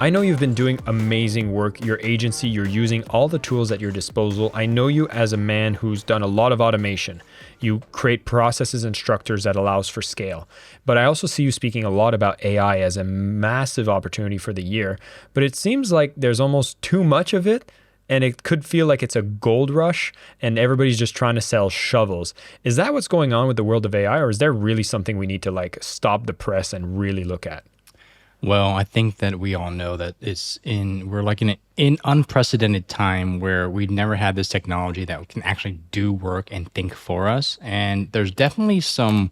I know you've been doing amazing work. Your agency, you're using all the tools at your disposal. I know you as a man who's done a lot of automation. You create processes and structures that allows for scale. But I also see you speaking a lot about AI as a massive opportunity for the year. But it seems like there's almost too much of it, and it could feel like it's a gold rush and everybody's just trying to sell shovels. Is that what's going on with the world of AI, or is there really something we need to like stop the press and really look at? Well, I think that we all know that we're like in an unprecedented time where we've never had this technology that can actually do work and think for us. And there's definitely some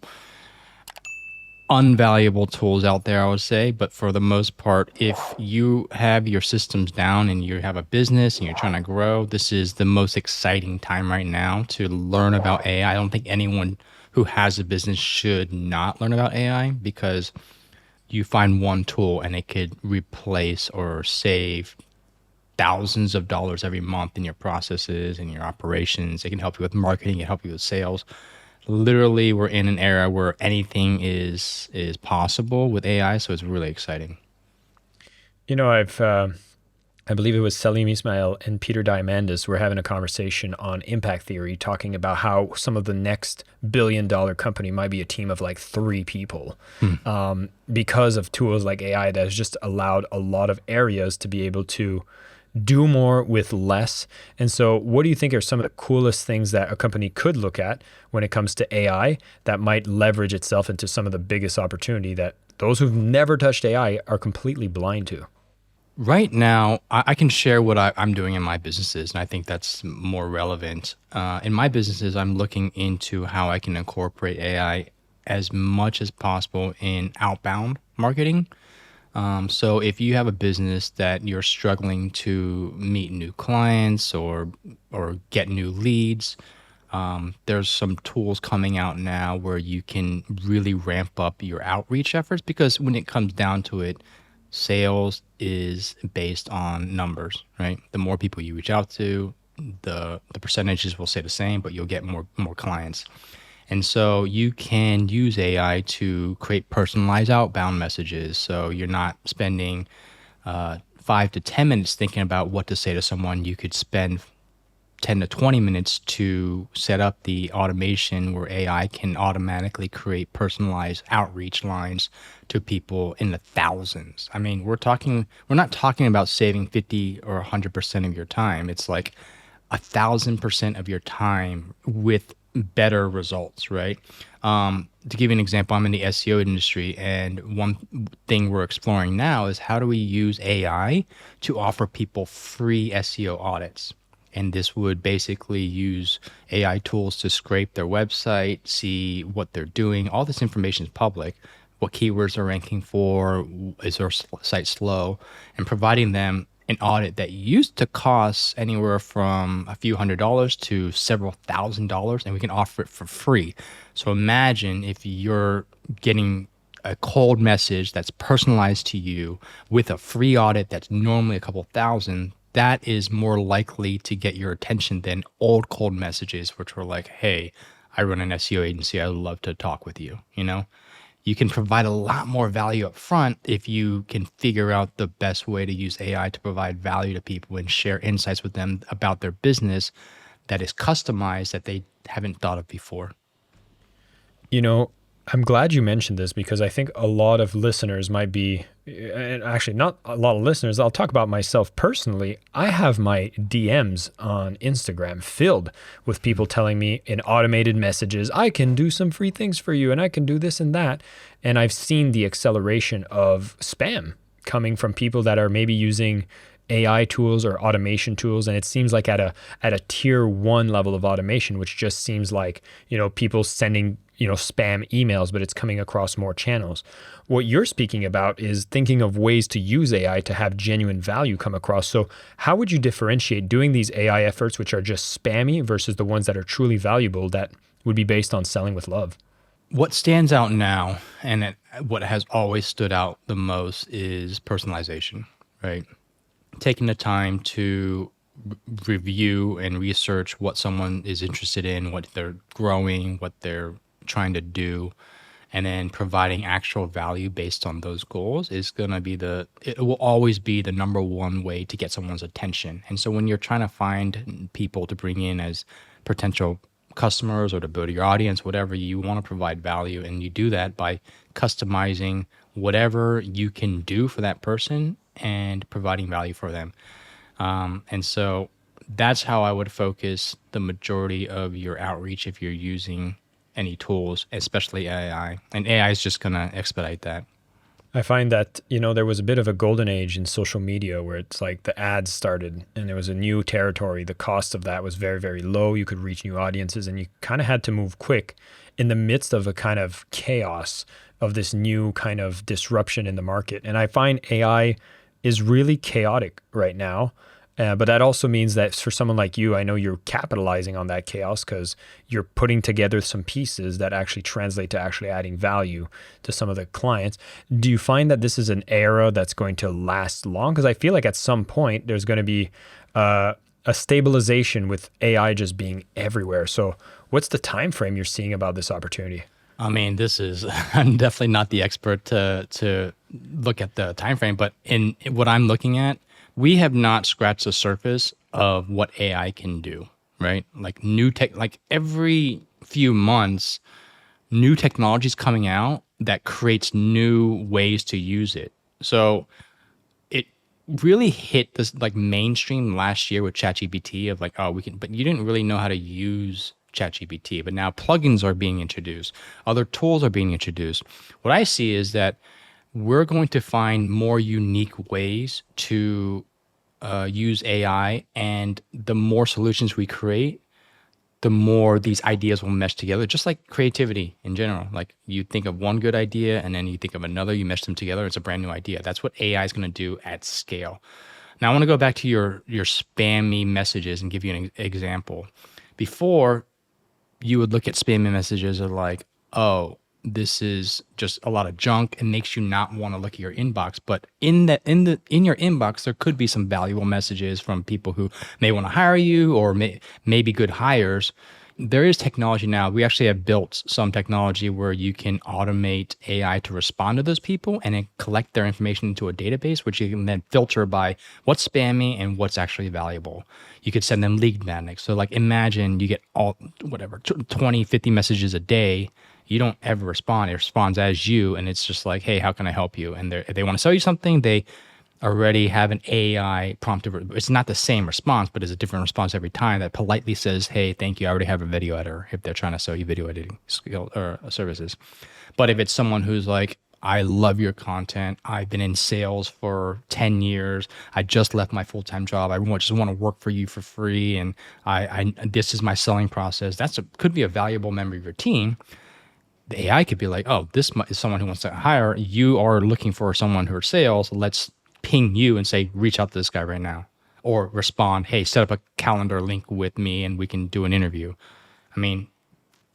unvaluable tools out there, I would say. But for the most part, if you have your systems down and you have a business and you're trying to grow, this is the most exciting time right now to learn about AI. I don't think anyone who has a business should not learn about AI because you find one tool and it could replace or save thousands of dollars every month in your processes and your operations. It can help you with marketing, it can help you with sales. Literally, we're in an era where anything is possible with AI, so it's really exciting. You know, I believe it was Salim Ismail and Peter Diamandis were having a conversation on impact theory, talking about how some of the next billion-dollar company might be a team of like 3 people, because of tools like AI that has just allowed a lot of areas to be able to do more with less. And so what do you think are some of the coolest things that a company could look at when it comes to AI that might leverage itself into some of the biggest opportunity that those who've never touched AI are completely blind to? Right now, I can share what I'm doing in my businesses, and I think that's more relevant. In my businesses, I'm looking into how I can incorporate AI as much as possible in outbound marketing. So if you have a business that you're struggling to meet new clients or get new leads, there's some tools coming out now where you can really ramp up your outreach efforts because when it comes down to it, sales is based on numbers, right? The more people you reach out to, the percentages will stay the same, but you'll get more clients. And so you can use AI to create personalized outbound messages. So you're not spending 5 to 10 minutes thinking about what to say to someone. You could spend 10 to 20 minutes to set up the automation where AI can automatically create personalized outreach lines to people in the thousands. I mean, we're not talking about saving 50 or 100% of your time. It's like 1,000% of your time with better results, right? To give you an example, I'm in the SEO industry, and one thing we're exploring now is how do we use AI to offer people free SEO audits? And this would basically use AI tools to scrape their website, see what they're doing. All this information is public. What keywords are ranking for? Is their site slow? And providing them an audit that used to cost anywhere from a few $100s to several $1,000s, and we can offer it for free. So imagine if you're getting a cold message that's personalized to you with a free audit that's normally a couple thousand. That is more likely to get your attention than old cold messages, which were like, hey, I run an SEO agency. I'd love to talk with you. You know, you can provide a lot more value up front if you can figure out the best way to use AI to provide value to people and share insights with them about their business that is customized that they haven't thought of before. You know, I'm glad you mentioned this because I think a lot of listeners might be, and actually not a lot of listeners, I'll talk about myself personally. I have my DMs on Instagram filled with people telling me in automated messages, I can do some free things for you and I can do this and that. And I've seen the acceleration of spam coming from people that are maybe using AI tools or automation tools, and it seems like at a tier 1 level of automation, which just seems like, you know, people sending, you know, spam emails, but it's coming across more channels. What you're speaking about is thinking of ways to use AI to have genuine value come across. So how would you differentiate doing these AI efforts, which are just spammy, versus the ones that are truly valuable that would be based on selling with love? What stands out now and what has always stood out the most is personalization, right? Taking the time to review and research what someone is interested in, what they're growing, what they're trying to do, and then providing actual value based on those goals is going to be it will always be the number one way to get someone's attention. And so when you're trying to find people to bring in as potential customers or to build your audience, whatever, you want to provide value, and you do that by customizing whatever you can do for that person and providing value for them. And so that's how I would focus the majority of your outreach if you're using any tools, especially AI. And AI is just going to expedite that. I find that, there was a bit of a golden age in social media where it's like the ads started and there was a new territory. The cost of that was very, very low. You could reach new audiences and you kind of had to move quick in the midst of a kind of chaos of this new kind of disruption in the market. And I find AI is really chaotic right now. But that also means that for someone like you, I know you're capitalizing on that chaos because you're putting together some pieces that actually translate to actually adding value to some of the clients. Do you find that this is an era that's going to last long? Because I feel like at some point there's going to be a stabilization with AI just being everywhere. So what's the time frame you're seeing about this opportunity? I mean, this is I'm definitely not the expert to look at the time frame, but in what I'm looking at, we have not scratched the surface of what AI can do, right? Like like every few months, new technology is coming out that creates new ways to use it. So it really hit this like mainstream last year with ChatGPT of like, oh, we can, but you didn't really know how to use ChatGPT. But now plugins are being introduced, other tools are being introduced. What I see is that we're going to find more unique ways to use AI, and the more solutions we create, the more these ideas will mesh together, just like creativity in general. Like you think of one good idea and then you think of another, you mesh them together, it's a brand new idea. That's what AI is going to do at scale. Now I want to go back to your spammy messages and give you an example. Before, you would look at spammy messages of like, oh, this is just a lot of junk and makes you not want to look at your inbox. But in your inbox, there could be some valuable messages from people who may want to hire you or may be good hires. There is technology now. We actually have built some technology where you can automate AI to respond to those people and then collect their information into a database, which you can then filter by what's spammy and what's actually valuable. You could send them lead magnets. So like imagine you get 20, 50 messages a day. You don't ever respond. It responds as you, and it's just like, hey, how can I help you? And if they want to sell you something, they already have an AI prompt. It's not the same response, but it's a different response every time that politely says, hey, thank you, I already have a video editor, if they're trying to sell you video editing skill or services. But if it's someone who's like, I love your content, I've been in sales for 10 years, I just left my full-time job, I just want to work for you for free, and I this is my selling process, could be a valuable member of your team. The AI could be like, oh, this is someone who wants to hire. You are looking for someone who are sales. Let's ping you and say, reach out to this guy right now. Or respond, hey, set up a calendar link with me and we can do an interview. I mean,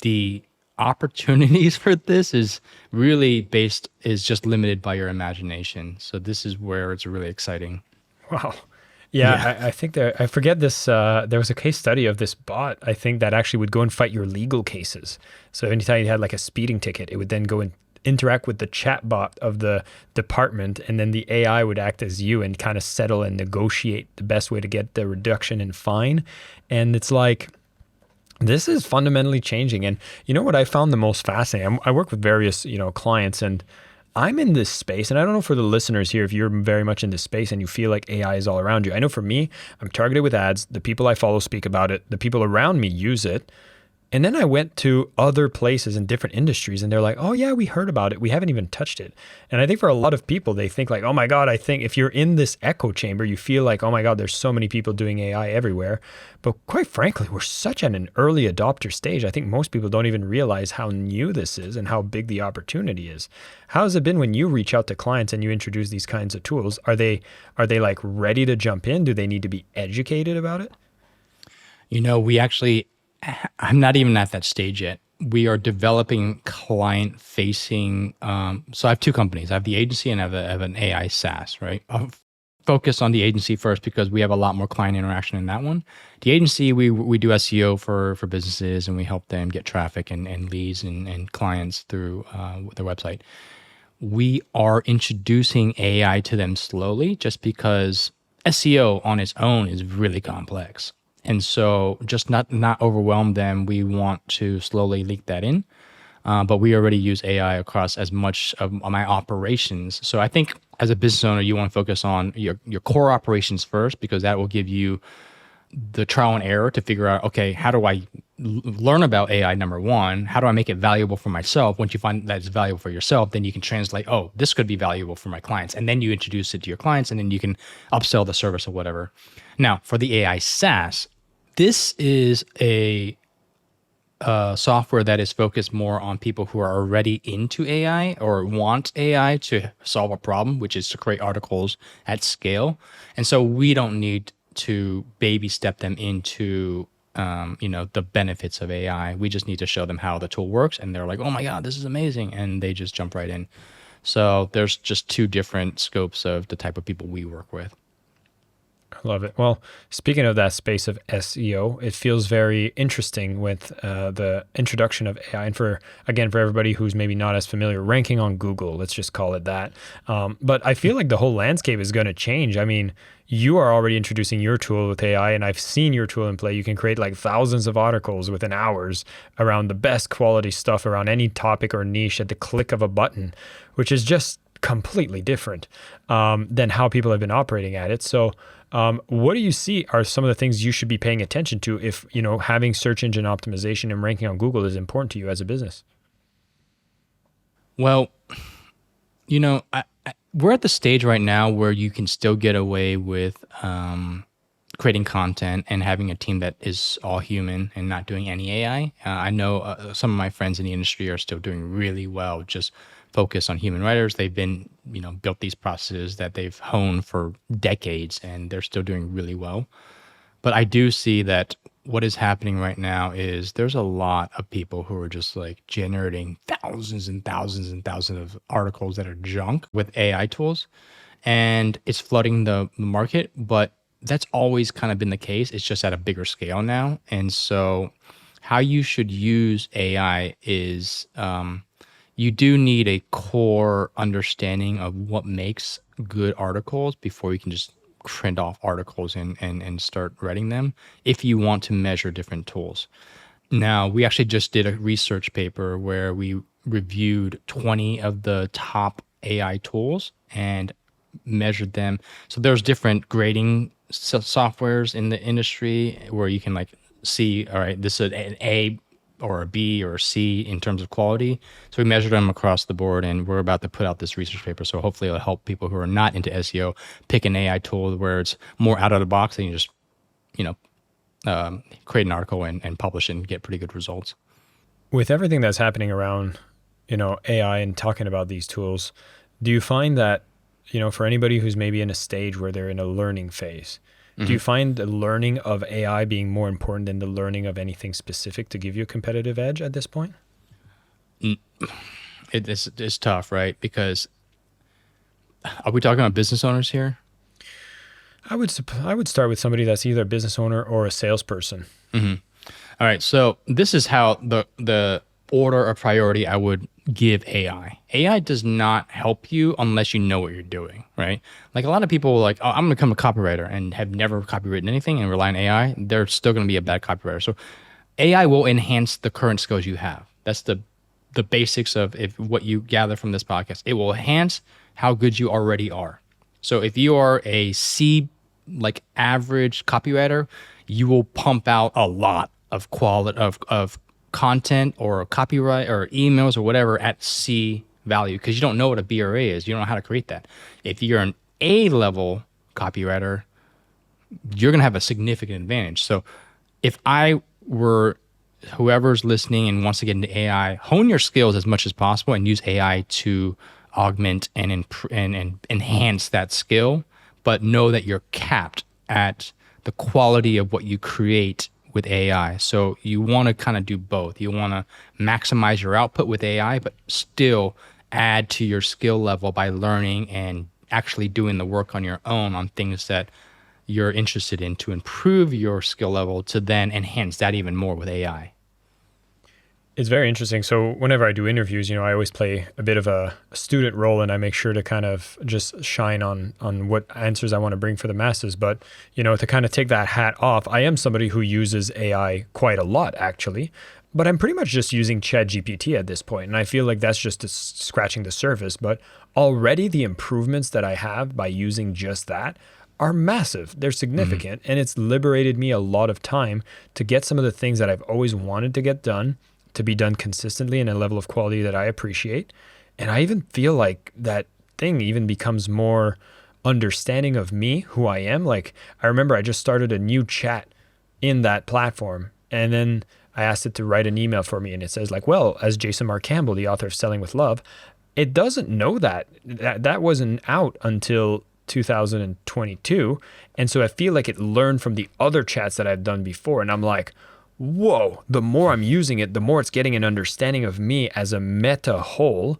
the opportunities for this is just limited by your imagination. So this is where it's really exciting. Wow. Yeah. I think I forget this, there was a case study of this bot, I think, that actually would go and fight your legal cases. So anytime you had like a speeding ticket, it would then go and interact with the chat bot of the department, and then the AI would act as you and kind of settle and negotiate the best way to get the reduction in fine. And it's like, this is fundamentally changing. And you know what I found the most fascinating? I work with various, clients, and I'm in this space, and I don't know for the listeners here, if you're very much in this space and you feel like AI is all around you. I know for me, I'm targeted with ads. The people I follow speak about it. The people around me use it. And then I went to other places in different industries, and they're like, oh yeah, we heard about it. We haven't even touched it. And I think for a lot of people, they think like, oh my God, I think if you're in this echo chamber, you feel like, oh my God, there's so many people doing AI everywhere. But quite frankly, we're such at an early adopter stage. I think most people don't even realize how new this is and how big the opportunity is. How has it been when you reach out to clients and you introduce these kinds of tools? Are they like ready to jump in? Do they need to be educated about it? I'm not even at that stage yet. We are developing client-facing. So I have two companies. I have the agency and I have an AI SaaS, right? focus on the agency first because we have a lot more client interaction in that one. The agency, we do SEO for businesses, and we help them get traffic and leads and clients through their website. We are introducing AI to them slowly just because SEO on its own is really complex. And so just not overwhelm them, we want to slowly leak that in. But we already use AI across as much of my operations. So I think as a business owner, you want to focus on your core operations first, because that will give you the trial and error to figure out, okay, how do I learn about AI, number one? How do I make it valuable for myself? Once you find that it's valuable for yourself, then you can translate, oh, this could be valuable for my clients. And then you introduce it to your clients, and then you can upsell the service or whatever. Now, for the AI SaaS, this is a software that is focused more on people who are already into AI or want AI to solve a problem, which is to create articles at scale. And so we don't need to baby step them into the benefits of AI. We just need to show them how the tool works, and they're like, oh my God, this is amazing. And they just jump right in. So there's just two different scopes of the type of people we work with. I love it. Well, speaking of that space of SEO, it feels very interesting with the introduction of AI. And for everybody who's maybe not as familiar, ranking on Google, let's just call it that. But I feel like the whole landscape is going to change. I mean, you are already introducing your tool with AI, and I've seen your tool in play. You can create like thousands of articles within hours around the best quality stuff around any topic or niche at the click of a button, which is just completely different than how people have been operating at it. So what do you see are some of the things you should be paying attention to if, having search engine optimization and ranking on Google is important to you as a business? Well, we're at the stage right now where you can still get away with creating content and having a team that is all human and not doing any AI. I know some of my friends in the industry are still doing really well, just focus on human writers. They've been, built these processes that they've honed for decades, and they're still doing really well. But I do see that what is happening right now is there's a lot of people who are just like generating thousands and thousands and thousands of articles that are junk with AI tools, and it's flooding the market. But that's always kind of been the case. It's just at a bigger scale now. And so how you should use AI is you do need a core understanding of what makes good articles before you can just print off articles and start writing them if you want to measure different tools. Now, we actually just did a research paper where we reviewed 20 of the top AI tools and measured them. So there's different grading softwares in the industry where you can like see, all right, this is an A or a B or a C in terms of quality. So we measured them across the board, and we're about to put out this research paper. So hopefully it'll help people who are not into SEO pick an AI tool where it's more out of the box and you just, create an article and publish it and get pretty good results. With everything that's happening around, AI and talking about these tools, do you find that, for anybody who's maybe in a stage where they're in a learning phase, do you find the learning of AI being more important than the learning of anything specific to give you a competitive edge at this point? It's tough, right? Because are we talking about business owners here? I would start with somebody that's either a business owner or a salesperson. Mm-hmm. All right. So this is how the order of priority I would give AI. AI does not help you unless you know what you're doing, right? Like a lot of people are like, oh, I'm going to become a copywriter and have never copywritten anything and rely on AI. They're still going to be a bad copywriter. So AI will enhance the current skills you have. That's the basics of what you gather from this podcast. It will enhance how good you already are. So if you are a C, like average copywriter, you will pump out a lot of quality of content or copyright or emails or whatever at C value because you don't know what a B or A is. You don't know how to create that. If you're an A level copywriter, you're going to have a significant advantage. So if I were whoever's listening and wants to get into AI, hone your skills as much as possible and use AI to augment and enhance that skill, but know that you're capped at the quality of what you create with AI. So you want to kind of do both. You want to maximize your output with AI, but still add to your skill level by learning and actually doing the work on your own on things that you're interested in to improve your skill level to then enhance that even more with AI. It's very interesting. So whenever I do interviews, I always play a bit of a student role, and I make sure to kind of just shine on what answers I want to bring for the masses. But to kind of take that hat off, I am somebody who uses AI quite a lot, actually. But I'm pretty much just using ChatGPT at this point, and I feel like that's just scratching the surface. But already the improvements that I have by using just that are massive. They're significant, and it's liberated me a lot of time to get some of the things that I've always wanted to get done to be done consistently in a level of quality that I appreciate. And I even feel like that thing even becomes more understanding of me, who I am. Like, I remember I just started a new chat in that platform, and then I asked it to write an email for me, and it says like, well, as Jason Marc Campbell, the author of Selling with Love, it doesn't know that wasn't out until 2022. And so I feel like it learned from the other chats that I've done before. And I'm like, whoa, the more I'm using it, the more it's getting an understanding of me as a meta whole.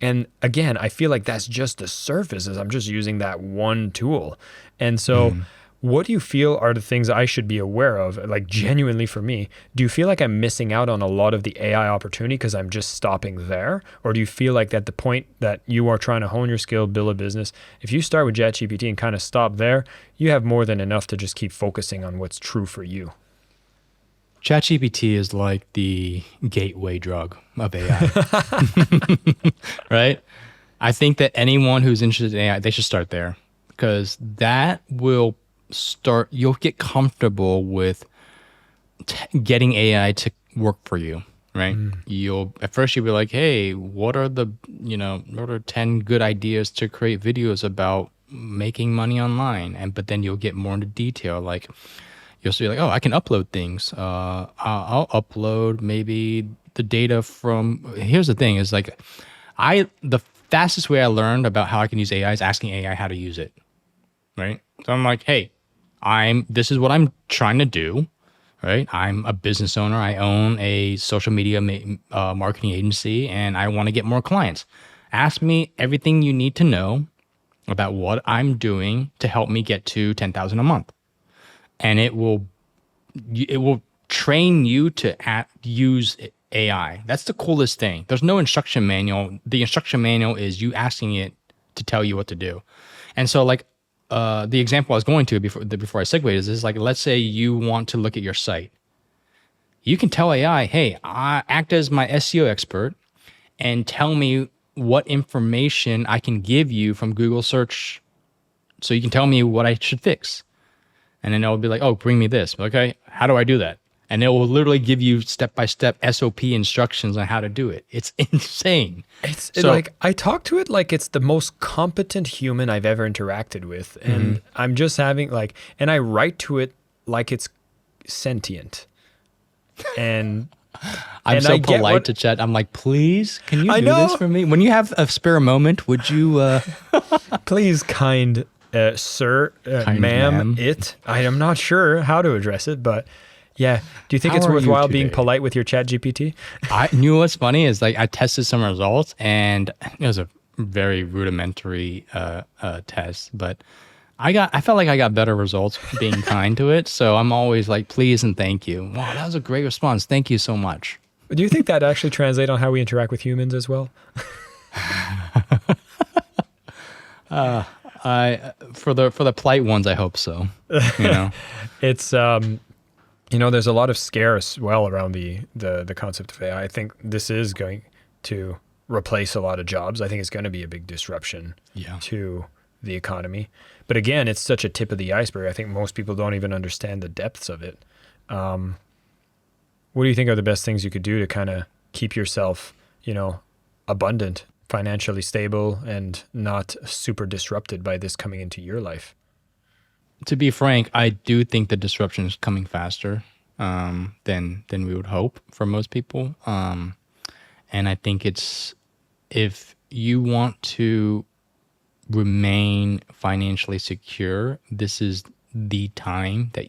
And again, I feel like that's just the surface, as I'm just using that one tool. And so what do you feel are the things I should be aware of? Like, genuinely for me, do you feel like I'm missing out on a lot of the AI opportunity because I'm just stopping there? Or do you feel like at the point that you are trying to hone your skill, build a business, if you start with ChatGPT and kind of stop there, you have more than enough to just keep focusing on what's true for you? ChatGPT is like the gateway drug of AI, right? I think that anyone who's interested in AI, they should start there, because that will start, you'll get comfortable with getting AI to work for you, right? At first you'll be like, hey, what are 10 good ideas to create videos about making money online? But then you'll get more into detail, like, you'll see like, oh, I can upload things. I'll upload maybe the data from, here's the thing is like, the fastest way I learned about how I can use AI is asking AI how to use it, right? So I'm like, hey, this is what I'm trying to do, right? I'm a business owner. I own a social media marketing agency, and I want to get more clients. Ask me everything you need to know about what I'm doing to help me get to 10,000 a month. And it will train you to use AI. That's the coolest thing. There's no instruction manual. The instruction manual is you asking it to tell you what to do. And so, like, the example I was going to before I segued is like, let's say you want to look at your site. You can tell AI, hey, act as my SEO expert and tell me what information I can give you from Google search, so you can tell me what I should fix. And then it'll be like, oh, bring me this. Okay, how do I do that? And it will literally give you step-by-step SOP instructions on how to do it. It's insane. It's like, I talk to it like it's the most competent human I've ever interacted with. And I'm just having and I write to it like it's sentient. And I'm so polite to chat. I'm like, please, can you do this for me? When you have a spare moment, would you... Please, kind sir, ma'am, I am not sure how to address it, but yeah. Do you think it's worthwhile being polite with your Chat GPT? I knew what's funny is like I tested some results, and it was a very rudimentary test, but I felt like I got better results being kind to it. So I'm always like, please and thank you. Wow, that was a great response. Thank you so much. Do you think that actually translates on how we interact with humans as well? For the polite ones, I hope so. It's there's a lot of scare as well around the concept of AI. I think this is going to replace a lot of jobs. I think it's going to be a big disruption to the economy. But again, it's such a tip of the iceberg. I think most people don't even understand the depths of it. What do you think are the best things you could do to kind of keep yourself, abundant, financially stable, and not super disrupted by this coming into your life? To be frank, I do think the disruption is coming faster than we would hope for most people. And I think if you want to remain financially secure, this is the time that,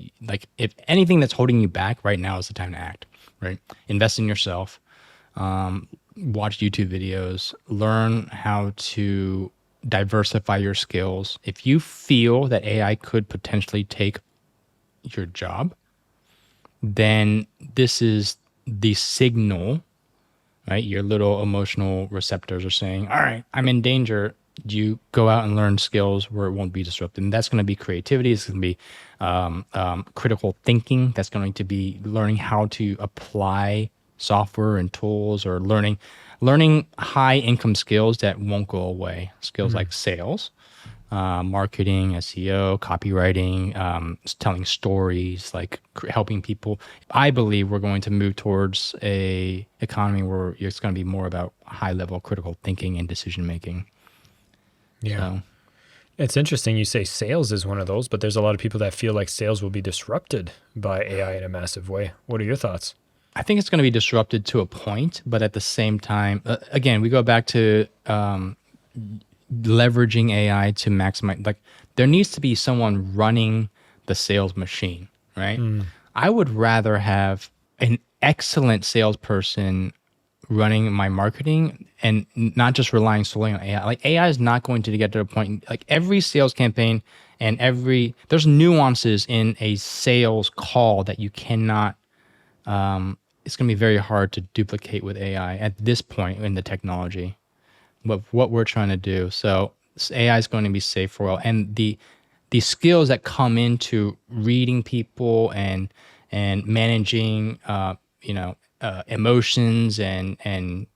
if anything that's holding you back right now is the time to act, right? Invest in yourself, watch YouTube videos, learn how to diversify your skills. If you feel that AI could potentially take your job, then this is the signal, right? Your little emotional receptors are saying, all right, I'm in danger. You go out and learn skills where it won't be disrupted. And that's going to be creativity. It's going to be critical thinking. That's going to be learning how to apply software and tools, or learning high income skills that won't go away. Skills like sales, marketing, SEO, copywriting, telling stories, like helping people. I believe we're going to move towards a economy where it's going to be more about high level critical thinking and decision making. Yeah. So It's interesting you say sales is one of those, but there's a lot of people that feel like sales will be disrupted by AI in a massive way. What are your thoughts? I think it's going to be disrupted to a point, but at the same time, again, we go back to leveraging AI to maximize. Like, there needs to be someone running the sales machine, right? I would rather have an excellent salesperson running my marketing and not just relying solely on AI. Like, AI is not going to get to the point, like every sales campaign and there's nuances in a sales call that you cannot, it's going to be very hard to duplicate with AI at this point in the technology, what we're trying to do. So AI is going to be safe for all. And the skills that come into reading people and managing, emotions and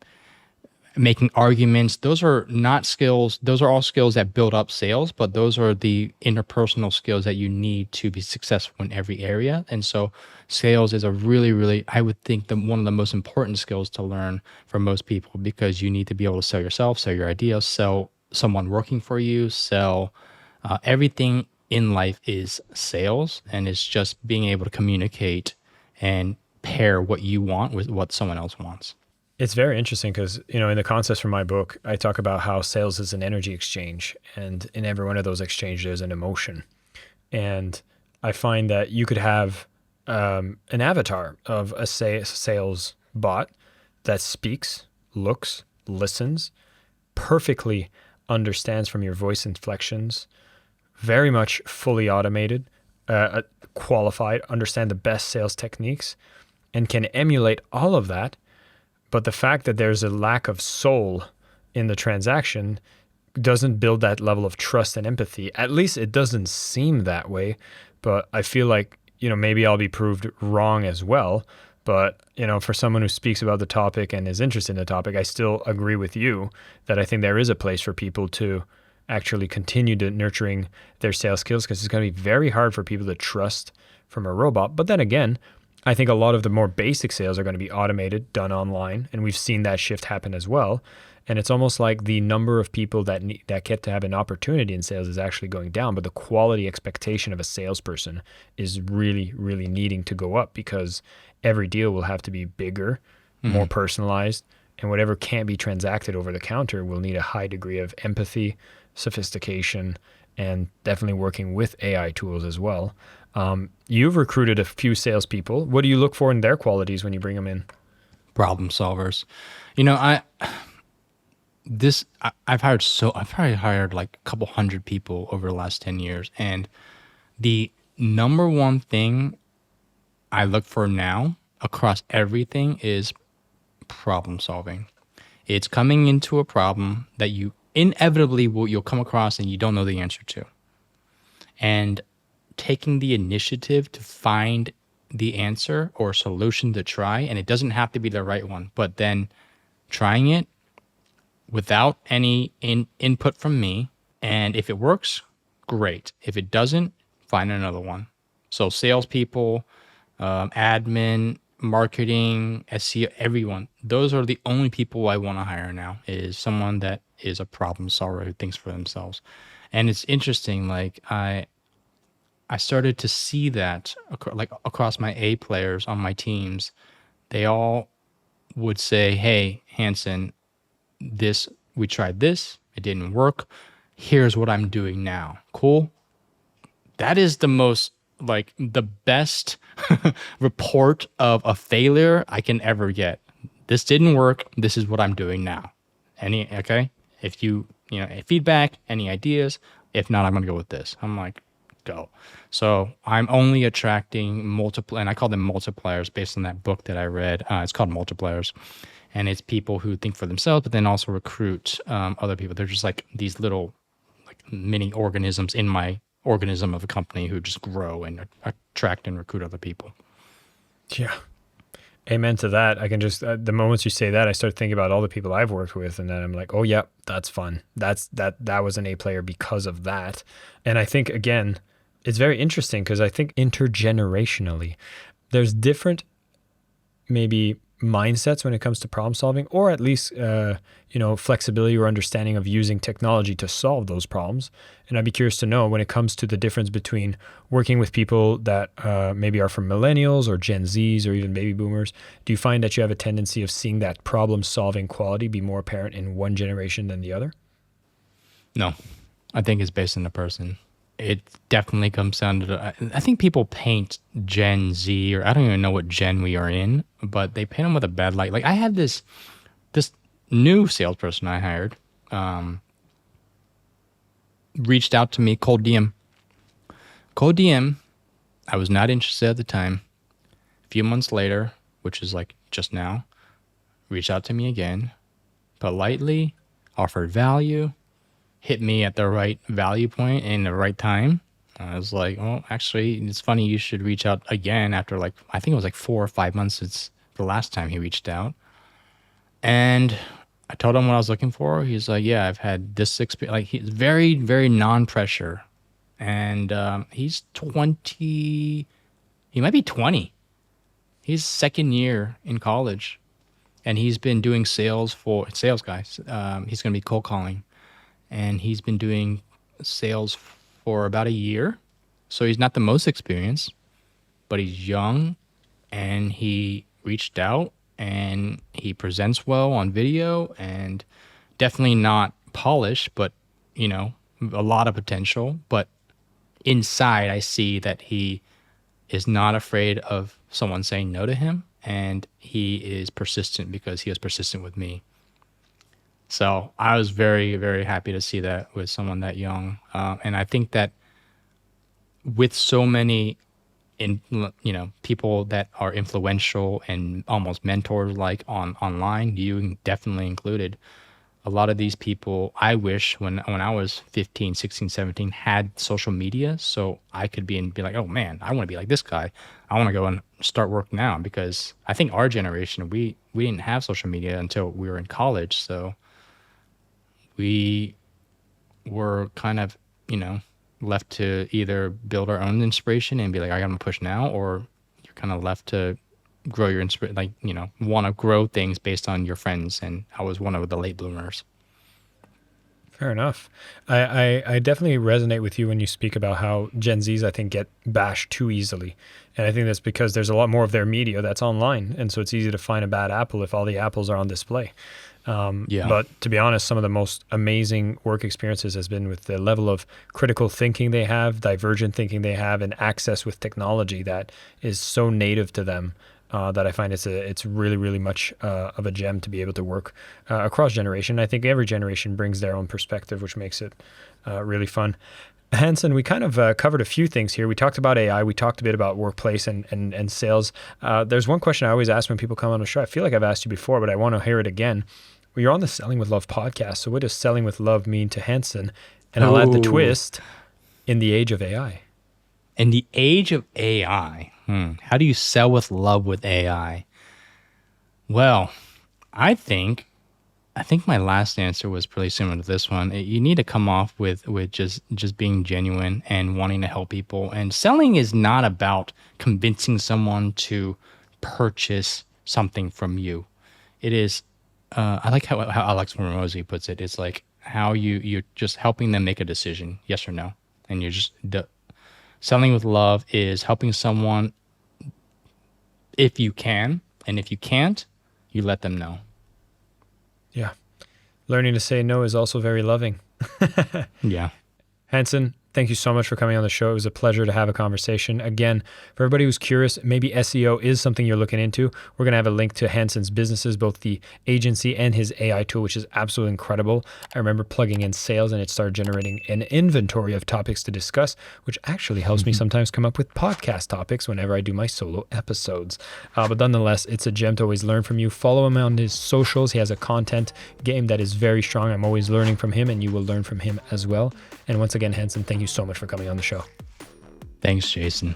making arguments, those are not skills. Those are all skills that build up sales, but those are the interpersonal skills that you need to be successful in every area. And so sales is a really, really, I would think, one of the most important skills to learn for most people, because you need to be able to sell yourself, sell your ideas, sell someone working for you, sell everything in life is sales. And it's just being able to communicate and pair what you want with what someone else wants. It's very interesting because, in the concepts from my book, I talk about how sales is an energy exchange. And in every one of those exchanges, there's an emotion. And I find that you could have an avatar of a sales bot that speaks, looks, listens, perfectly understands from your voice inflections, very much fully automated, qualified, understand the best sales techniques, and can emulate all of that. But the fact that there's a lack of soul in the transaction doesn't build that level of trust and empathy. At least it doesn't seem that way. But I feel like, maybe I'll be proved wrong as well. But, for someone who speaks about the topic and is interested in the topic, I still agree with you that I think there is a place for people to actually continue to nurturing their sales skills, because it's going to be very hard for people to trust from a robot. But then again, I think a lot of the more basic sales are going to be automated, done online, and we've seen that shift happen as well. And it's almost like the number of people that get to have an opportunity in sales is actually going down, but the quality expectation of a salesperson is really, really needing to go up, because every deal will have to be bigger, more personalized, and whatever can't be transacted over the counter will need a high degree of empathy, sophistication, and definitely working with AI tools as well. You've recruited a few salespeople. What do you look for in their qualities when you bring them in? Problem solvers. I've probably hired like a couple hundred people over the last 10 years. And the number one thing I look for now across everything is problem solving. It's coming into a problem that you inevitably you'll come across and you don't know the answer to. And taking the initiative to find the answer or solution to try, and it doesn't have to be the right one, but then trying it without any input from me. And if it works, great. If it doesn't, find another one. So salespeople, admin, marketing, SEO, everyone, those are the only people I want to hire now, is someone that is a problem solver who thinks for themselves. And it's interesting, like I started to see that across my A players on my teams. They all would say, hey, Hanson, we tried this, it didn't work. Here's what I'm doing now. Cool. That is the best report of a failure I can ever get. This didn't work. This is what I'm doing now. Okay? If you feedback, any ideas? If not, I'm going to go with this. I'm like, go. So I'm only attracting multiple, and I call them multipliers based on that book that I read. It's called Multipliers. And it's people who think for themselves, but then also recruit other people. They're just like these little like mini organisms in my organism of a company who just grow and attract and recruit other people. Yeah. Amen to that. I can just, the moments you say that, I start thinking about all the people I've worked with, and then I'm like, oh, yeah, that's fun. That was an A player because of that. And I think, again, it's very interesting because I think intergenerationally, there's different maybe mindsets when it comes to problem solving, or at least flexibility or understanding of using technology to solve those problems. And I'd be curious to know when it comes to the difference between working with people that maybe are from millennials or Gen Zs or even baby boomers. Do you find that you have a tendency of seeing that problem solving quality be more apparent in one generation than the other? No, I think it's based on the person. It definitely comes down to I think people paint Gen Z, or I don't even know what gen we are in, but they paint them with a bad light. Like I had this new salesperson I hired, reached out to me cold DM. Cold DM. I was not interested at the time. A few months later, which is like just now, reached out to me again, politely offered value, hit me at the right value point in the right time. I was like, oh, actually, it's funny you should reach out again after like, I think it was like 4 or 5 months. It's the last time he reached out. And I told him what I was looking for. He's like, yeah, I've had this experience. Like he's very, very non-pressure. And he's 20, he might be 20. He's second year in college. And he's been doing sales guys. He's going to be cold calling. And he's been doing sales for about a year. So he's not the most experienced, but he's young and he reached out and he presents well on video and definitely not polished, but a lot of potential. But inside I see that he is not afraid of someone saying no to him, and he is persistent because he was persistent with me. So I was very, very happy to see that with someone that young. And I think that with so many, people that are influential and almost mentors like online, you definitely included. A lot of these people, I wish when I was 15, 16, 17, had social media so I could be like, oh man, I want to be like this guy. I want to go and start work now, because I think our generation, we didn't have social media until we were in college. So we were kind of, left to either build our own inspiration and be like, I got to push now, or you're kind of left to grow your inspiration, like, want to grow things based on your friends. And I was one of the late bloomers. Fair enough. I definitely resonate with you when you speak about how Gen Zs, I think, get bashed too easily. And I think that's because there's a lot more of their media that's online. And so it's easy to find a bad apple if all the apples are on display. But to be honest, some of the most amazing work experiences has been with the level of critical thinking they have, divergent thinking they have, and access with technology that is so native to them. That I find it's really, really much of a gem to be able to work across generation. I think every generation brings their own perspective, which makes it really fun. Hanson, we kind of covered a few things here. We talked about AI. We talked a bit about workplace and sales. There's one question I always ask when people come on the show. I feel like I've asked you before, but I want to hear it again. Well, you're on the Selling with Love podcast. So what does selling with love mean to Hanson? And I'll add the twist, in the age of AI. In the age of AI, how do you sell with love with AI? Well, I think my last answer was pretty similar to this one. You need to come off with just being genuine and wanting to help people. And selling is not about convincing someone to purchase something from you. It is, I like how Alex Hormozy puts it. It's like how you're just helping them make a decision, yes or no. And you're just, selling with love is helping someone if you can. And if you can't, you let them know. Yeah. Learning to say no is also very loving. Yeah. Hanson, thank you so much for coming on the show. It was a pleasure to have a conversation. Again, for everybody who's curious, maybe SEO is something you're looking into, we're going to have a link to Hanson's businesses, both the agency and his AI tool, which is absolutely incredible. I remember plugging in sales and it started generating an inventory of topics to discuss, which actually helps me sometimes come up with podcast topics whenever I do my solo episodes. But nonetheless, it's a gem to always learn from you. Follow him on his socials. He has a content game that is very strong. I'm always learning from him, and you will learn from him as well. And once again, Hanson, thank you so much for coming on the show. Thanks, Jason.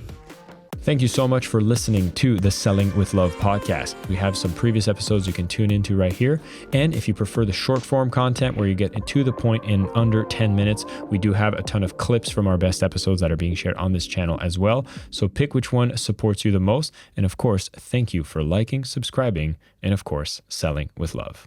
Thank you so much for listening to the Selling with Love podcast. We have some previous episodes you can tune into right here. And if you prefer the short form content where you get to the point in under 10 minutes, we do have a ton of clips from our best episodes that are being shared on this channel as well. So pick which one supports you the most. And of course, thank you for liking, subscribing, and of course, selling with love.